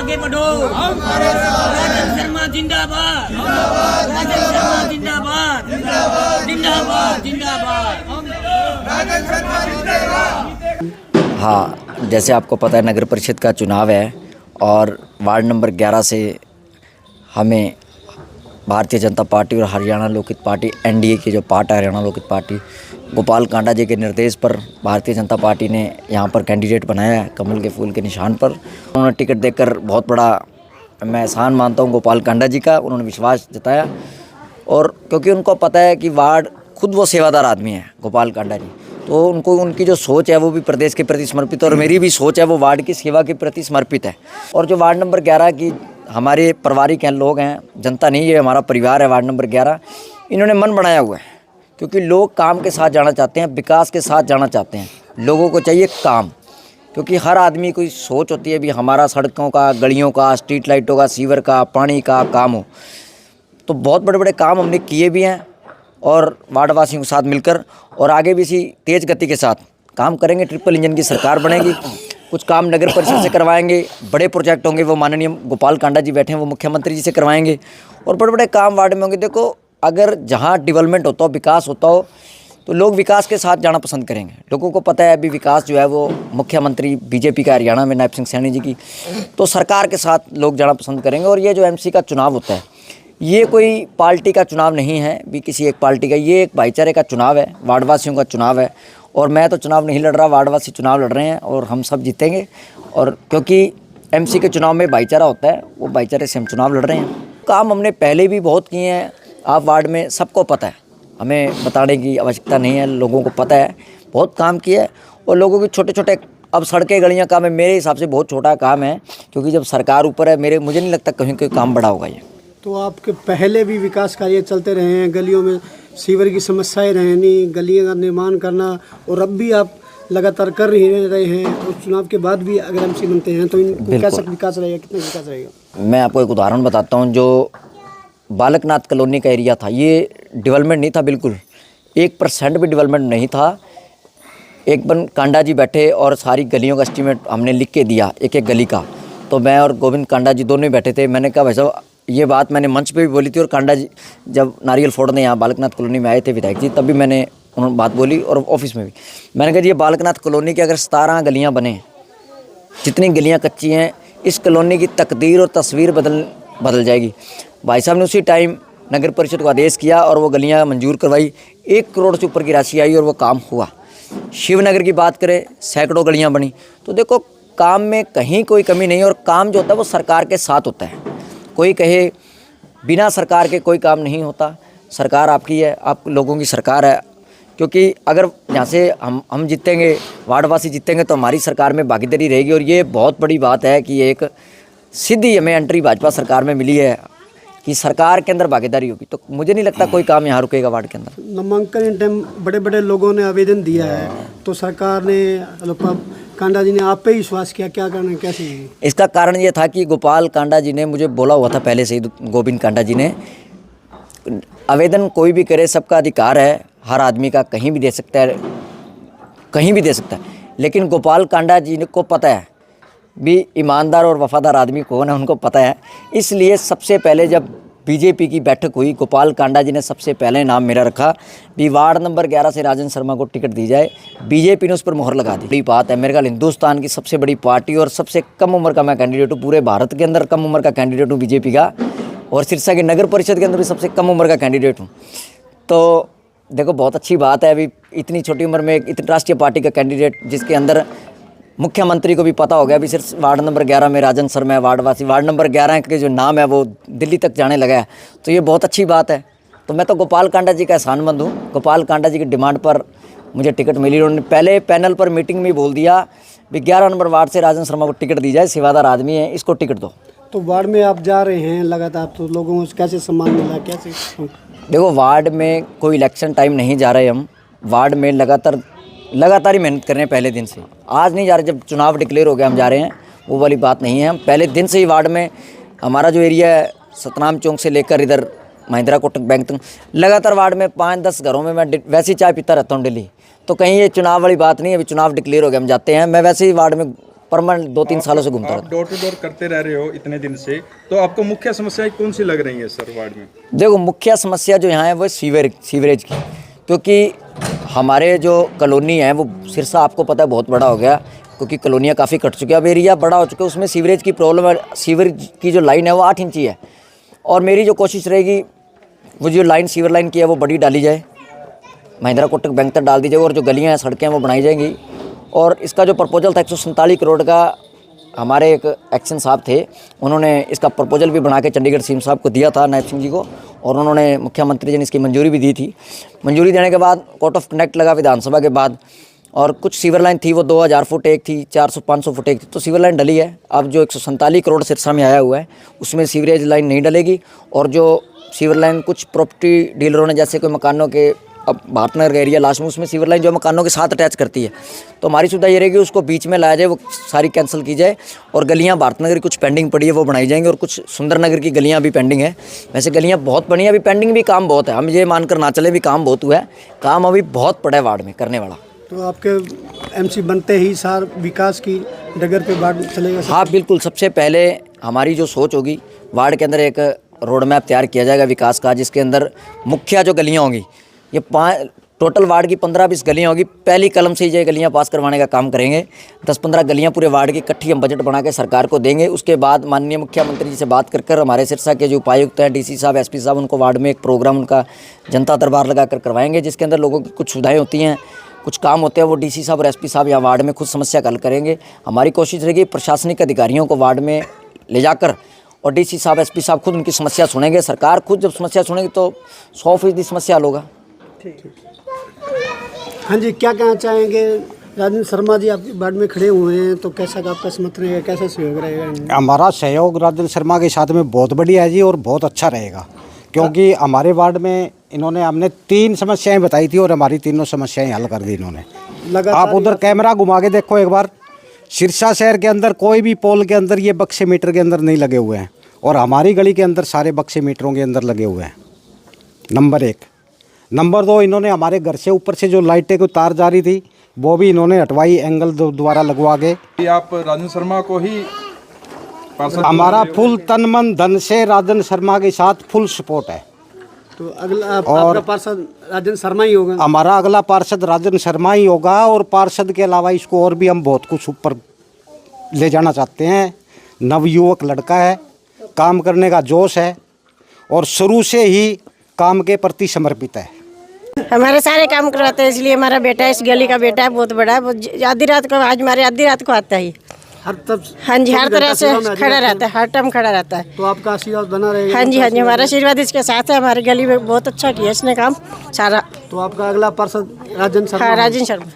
आगे बढ़ो। राजन शर्मा जिंदाबाद, राजन शर्मा जिंदाबाद, जिंदाबाद जिंदाबाद। हाँ, जैसे आपको पता है नगर परिषद का चुनाव है और वार्ड नंबर 11 से हमें भारतीय जनता पार्टी और हरियाणा लोकहित पार्टी एनडीए की जो पार्ट है हरियाणा लोकहित पार्टी, गोपाल कांडा जी के निर्देश पर भारतीय जनता पार्टी ने यहाँ पर कैंडिडेट बनाया है कमल के फूल के निशान पर। उन्होंने टिकट देकर बहुत बड़ा मैं एहसान मानता हूँ गोपाल कांडा जी का। उन्होंने विश्वास जताया और क्योंकि उनको पता है कि वार्ड खुद वो सेवादार आदमी है गोपाल कांडा जी, तो उनको उनकी जो सोच है वो भी प्रदेश के प्रति समर्पित है और मेरी भी सोच है वो वार्ड की सेवा के प्रति समर्पित है। और जो वार्ड नंबर 11 की हमारे पारिवारिक हैं लोग हैं, जनता नहीं, ये हमारा परिवार है वार्ड नंबर 11, इन्होंने मन बनाया हुआ है क्योंकि लोग काम के साथ जाना चाहते हैं, विकास के साथ जाना चाहते हैं। लोगों को चाहिए काम, क्योंकि हर आदमी की सोच होती है भी हमारा सड़कों का, गलियों का, स्ट्रीट लाइटों का, सीवर का, पानी का काम हो। तो बहुत बड़े बड़े काम हमने किए भी हैं और वार्डवासियों के साथ मिलकर और आगे भी इसी तेज़ गति के साथ काम करेंगे। ट्रिपल इंजन की सरकार बनेगी, कुछ काम नगर परिषद से करवाएंगे, बड़े प्रोजेक्ट होंगे वो माननीय गोपाल कांडा जी बैठे हैं वो मुख्यमंत्री जी से करवाएंगे और बड़े बड़े काम वार्ड में होंगे। देखो, अगर जहाँ डेवलपमेंट होता हो, विकास होता हो, तो लोग विकास के साथ जाना पसंद करेंगे। लोगों को पता है अभी विकास जो है वो मुख्यमंत्री बीजेपी का हरियाणा में नायब सिंह सैनी जी की, तो सरकार के साथ लोग जाना पसंद करेंगे। और ये जो एमसी का चुनाव होता है ये कोई पार्टी का चुनाव नहीं है भी किसी एक पार्टी का, ये एक भाईचारे का चुनाव है, वार्डवासियों का चुनाव है। और मैं तो चुनाव नहीं लड़ रहा, वार्डवासी चुनाव लड़ रहे हैं और हम सब जीतेंगे। और क्योंकि एमसी के चुनाव में भाईचारा होता है, वो भाईचारे से हम चुनाव लड़ रहे हैं। काम हमने पहले भी बहुत किए हैं, आप वार्ड में सबको पता है, हमें बताने की आवश्यकता नहीं है, लोगों को पता है बहुत काम किया है। और लोगों के छोटे छोटे अब सड़कें गलियाँ काम है, मेरे हिसाब से बहुत छोटा काम है, क्योंकि जब सरकार ऊपर है मुझे नहीं लगता कहीं कोई काम बड़ा होगा ये। तो आपके पहले भी विकास कार्य चलते रहे हैं, गलियों में सीवर की समस्याएं रहनी, गलियों का निर्माण करना, और अब भी आप लगातार कर रहे हैं और चुनाव के बाद भी अगर एमसी बनते हैं तो इनको कैसा विकास रहेगा, कितना विकास रहेगा? मैं आपको एक उदाहरण बताता हूँ। जो बालकनाथ कॉलोनी का एरिया था ये डेवलपमेंट नहीं था, बिल्कुल 1% भी डेवलपमेंट नहीं था। एक बन कांडा जी बैठे और सारी गलियों का एस्टीमेट हमने लिख के दिया, एक एक गली का। तो मैं और गोविंद कांडा जी दोनों ही बैठे थे। मैंने कहा भाई साहब, ये बात मैंने मंच पे भी बोली थी और कांडा जी जब नारियल फोड़ने यहाँ बालकनाथ कॉलोनी में आए थे विधायक जी, तब भी मैंने उन्होंने बात बोली और ऑफिस में भी मैंने कहा जी ये बालकनाथ कॉलोनी की अगर 17 गलियाँ बने, जितनी गलियाँ कच्ची हैं, इस कॉलोनी की तकदीर और तस्वीर बदल जाएगी। भाई साहब ने उसी टाइम नगर परिषद को आदेश किया और वो गलियाँ मंजूर करवाई। 1 करोड़ से ऊपर की राशि आई और वो काम हुआ। शिवनगर की बात करें, सैकड़ों गलियाँ बनी। तो देखो, काम में कहीं कोई कमी नहीं, और काम जो होता है वो सरकार के साथ होता है। कोई कहे बिना सरकार के कोई काम नहीं होता, सरकार आपकी है, आप लोगों की सरकार है। क्योंकि अगर यहाँ से हम जीतेंगे, वार्डवासी जीतेंगे, तो हमारी सरकार में भागीदारी रहेगी। और ये बहुत बड़ी बात है कि एक सीधी हमें एंट्री भाजपा सरकार में मिली है कि सरकार के अंदर भागीदारी होगी। तो मुझे नहीं लगता कोई काम यहाँ रुकेगा वार्ड के अंदर। नामांकन टाइम बड़े बड़े लोगों ने आवेदन दिया है, तो सरकार ने कांडा जी ने आप पे विश्वास किया, क्या कारण है, कैसे? इसका कारण ये था कि गोपाल कांडा जी ने मुझे बोला हुआ था पहले से ही, गोविंद कांडा जी ने, आवेदन कोई भी करे, सबका अधिकार है, हर आदमी का कहीं भी दे सकता है, कहीं भी दे सकता है। लेकिन गोपाल कांडा जी को पता है भी ईमानदार और वफादार आदमी कौन है, उनको पता है। इसलिए सबसे पहले जब बीजेपी की बैठक हुई, गोपाल कांडा जी ने सबसे पहले नाम मेरा रखा भी वार्ड नंबर 11 से राजन शर्मा को टिकट दी जाए। बीजेपी ने उस पर मोहर लगा दी। बड़ी बात है, मेरे ख्याल हिंदुस्तान की सबसे बड़ी पार्टी और सबसे कम उम्र का मैं कैंडिडेट हूँ, पूरे भारत के अंदर कम उम्र का कैंडिडेट हूँ बीजेपी का, और सिरसा की नगर परिषद के अंदर भी सबसे कम उम्र का कैंडिडेट हूँ। तो देखो, बहुत अच्छी बात है अभी इतनी छोटी उम्र में इतनी राष्ट्रीय पार्टी का कैंडिडेट, जिसके अंदर मुख्यमंत्री को भी पता हो गया अभी सिर्फ वार्ड नंबर 11 में राजन शर्मा है, वार्डवासी वार्ड नंबर 11 के जो नाम है वो दिल्ली तक जाने लगा है। तो ये बहुत अच्छी बात है। तो मैं तो गोपाल कांडा जी का एहसानमंद हूँ। गोपाल कांडा जी की डिमांड पर मुझे टिकट मिली। उन्होंने पहले पैनल पर मीटिंग में बोल दिया भी 11 नंबर वार्ड से राजन शर्मा को टिकट दी जाए, सेवादार आदमी है, इसको टिकट दो। तो वार्ड में आप जा रहे हैं लगातार, तो लोगों को कैसे सम्मान मिला, कैसे? देखो, वार्ड में कोई इलेक्शन टाइम नहीं जा रहे हम, वार्ड में लगातार ही मेहनत कर रहे हैं पहले दिन से। आज नहीं जा रहे, जब चुनाव डिक्लेयर हो गया हम जा रहे हैं, वो वाली बात नहीं है। हम पहले दिन से ही वार्ड में, हमारा जो एरिया है सतनाम चौक से लेकर इधर महिंद्रा कोटक बैंक तक, लगातार वार्ड में 5-10 घरों में मैं वैसे ही चाय पीता रहता हूँ डेली। तो कहीं ये चुनाव वाली बात नहीं है, अभी चुनाव डिक्लेयर हो गया हम जाते हैं। मैं वैसे ही वार्ड में परमानेंट 2-3 सालों से घूमता आप रहता डोर टू डोर करते रह रहे हो इतने दिन से, तो आपको मुख्य समस्याएं कौन सी लग रही है सर वार्ड में? हूँ। देखो मुख्य समस्या जो यहाँ है वो सीवरेज की, क्योंकि हमारे जो कॉलोनी है वो सिरसा आपको पता है बहुत बड़ा हो गया, क्योंकि कॉलोनियाँ काफ़ी कट चुकी है, अब एरिया बड़ा हो चुका है, उसमें सीवरेज की प्रॉब्लम है। सीवरेज की जो लाइन है वो 8 इंची है, और मेरी जो कोशिश रहेगी वो जो लाइन सीवर लाइन की है वो बड़ी डाली जाए, महिंद्रा कोटक बैंक तक डाल दी जाए, और जो गलियाँ हैं सड़कें हैं वो बनाई जाएंगी। और इसका जो प्रपोजल था 147 करोड़ का, हमारे एक एक्शन साहब थे, उन्होंने इसका प्रपोजल भी बना के चंडीगढ़ सीएम साहब को दिया था, नायब सिंह जी को, और उन्होंने मुख्यमंत्री जी ने इसकी मंजूरी भी दी थी। मंजूरी देने के बाद कोर्ट ऑफ कनेक्ट लगा विधानसभा के बाद, और कुछ सीवर लाइन थी वो 2000 फुट एक थी, 400-500 फुट एक थी, तो सीवर लाइन डली है। अब जो 147 करोड़ सिरसा में आया हुआ है उसमें सीवरेज लाइन नहीं डलेगी, और जो सीवर लाइन कुछ प्रॉपर्टी डीलरों ने, जैसे कोई मकानों के, अब भारतनगर का एरिया लास्ट में, उसमें सीवर लाइन जो मकानों के साथ अटैच करती है, तो हमारी सुविधा ये रहेगी उसको बीच में लाया जाए, वो सारी कैंसिल की जाए, और गलियां भारतनगर की कुछ पेंडिंग पड़ी है वो बनाई जाएंगी, और कुछ सुंदरनगर की गलियां भी पेंडिंग है। वैसे गलियां बहुत बनी है, अभी पेंडिंग भी काम बहुत है, हम ये मानकर ना चले भी काम बहुत हुआ है, काम अभी बहुत पड़ा है वार्ड में करने वाला। तो आपके एमसी बनते ही सार विकास की डगर पे वार्ड चलेगा? हाँ बिल्कुल, सबसे पहले हमारी जो सोच होगी, वार्ड के अंदर एक रोड मैप तैयार किया जाएगा विकास का, जिसके अंदर मुख्य जो गलियाँ होंगी, ये टोटल वार्ड की 15-20 गलियाँ होगी, पहली कलम से ही ये गलियाँ पास करवाने का काम करेंगे। 10-15 गलियाँ पूरे वार्ड की इकट्ठी हम बजट बना के सरकार को देंगे। उसके बाद माननीय मुख्यमंत्री जी से बात कर हमारे सिरसा के जो उपायुक्त हैं, डीसी साहब, एसपी साहब, उनको वार्ड में एक प्रोग्राम उनका जनता दरबार लगा कर करवाएंगे, जिसके अंदर लोगों की कुछ सुविधाएँ होती हैं, कुछ काम होते हैं, वो डीसी साहब और एसपी साहब यहाँ वार्ड में खुद समस्या का हल करेंगे। हमारी कोशिश रहेगी प्रशासनिक अधिकारियों को वार्ड में ले जाकर, और डीसी साहब, एसपी साहब खुद उनकी समस्या सुनेंगे। सरकार खुद जब समस्या सुनेगी तो 100% समस्या हल होगा। हाँ जी, क्या कहना चाहेंगे? राजेंद्र शर्मा जी आपके वार्ड में खड़े हुए हैं, तो कैसा आपका समर्थन रहेगा, कैसा सहयोग रहेगा? हमारा सहयोग राजेंद्र शर्मा के साथ में बहुत बढ़िया है जी, और बहुत अच्छा रहेगा, क्योंकि हमारे वार्ड में हमने 3 समस्याएं बताई थी और हमारी तीनों समस्याएं हल कर दी इन्होंने। आप उधर कैमरा घुमा के देखो एक बार, सिरसा शहर के अंदर कोई भी पोल के अंदर ये बक्से मीटर के अंदर नहीं लगे हुए हैं, और हमारी गली के अंदर सारे बक्से मीटरों के अंदर लगे हुए हैं। नंबर 1। नंबर 2, इन्होंने हमारे घर से ऊपर से जो लाइटें को तार जा रही थी वो भी इन्होंने हटवाई, एंगल द्वारा लगवा के। आप राजेंद्र शर्मा को ही हमारा फुल तन मन धन से राजेंद्र शर्मा के साथ फुल सपोर्ट है। तो अगला आपका पार्षद राजेंद्र शर्मा ही होगा? हमारा अगला पार्षद राजेंद्र शर्मा ही होगा, और पार्षद के अलावा इसको और भी हम बहुत कुछ ऊपर ले जाना चाहते हैं। नवयुवक लड़का है, काम करने का जोश है, और शुरू से ही काम के प्रति समर्पित है। हमारे सारे काम करवाते हैं, इसलिए हमारा बेटा, इस गली का बेटा है, बहुत बड़ा है, वो आधी रात को, आज हमारे आधी रात को आता है। हाँ जी, हर तरह से खड़ा रहता है, हर टाइम खड़ा रहता है। तो आपका आशीर्वाद बना रहेगा? हाँ जी, हाँ जी, हमारा आशीर्वाद इसके साथ है। हमारी गली में बहुत अच्छा किया इसने काम सारा। तो आपका अगला पार्षद राजेंद्र शर्मा? हाँ, राजेंद्र शर्मा।